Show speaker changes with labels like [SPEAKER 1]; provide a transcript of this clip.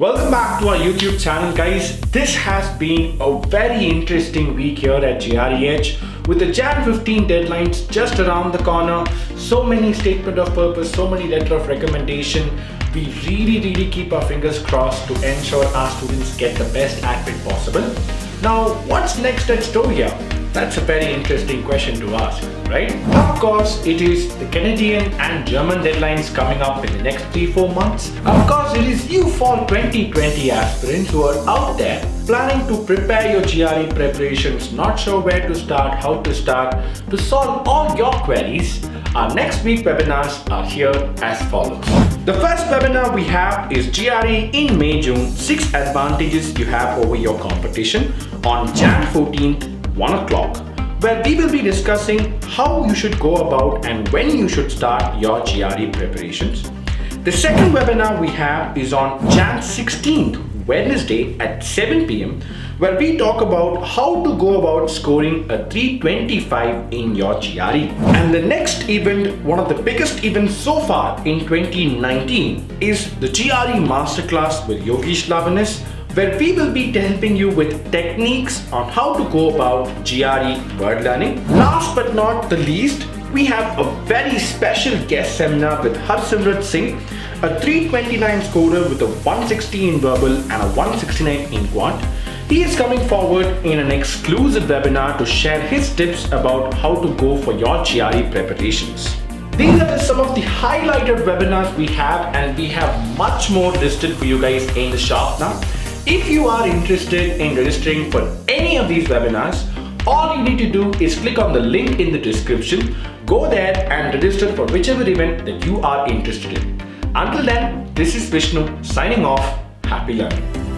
[SPEAKER 1] Welcome back to our YouTube channel, guys. This has been a very interesting week here at GRE with the Jan 15 deadlines just around the corner. So many statement of purpose, so many letter of recommendation. We really keep our fingers crossed to ensure our students get the best outfit possible. Now, what's next at store here? That's a very interesting question to ask, right? Of course, it is the Canadian and German deadlines coming up in the next 3-4 months. Of course, it is you fall 2020 aspirants who are out there planning to prepare your GRE preparations, not sure where to start, how to start, to solve all your queries. Our next week webinars are here as follows. The first webinar we have is GRE in May-June, 6 advantages you have over your competition on Jan 14th, 1 o'clock, where we will be discussing how you should go about and when you should start your GRE preparations. The second webinar we have is on Jan 16th, Wednesday at 7 p.m, where we talk about how to go about scoring a 325 in your GRE. And the next event, one of the biggest events so far in 2019, is the GRE Masterclass with Yogesh Lavanis, where we will be helping you with techniques on how to go about GRE word learning. Last but not the least, we have a very special guest seminar with Harsimrat Singh, a 329 scorer with a 160 in verbal and a 169 in quant. He is coming forward in an exclusive webinar to share his tips about how to go for your GRE preparations. These are some of the highlighted webinars we have, and we have much more listed for you guys in the shop now. If you are interested in registering for any of these webinars, all you need to do is click on the link in the description, go there and register for whichever event that you are interested in. Until then, this is Vishnu signing off. Happy learning.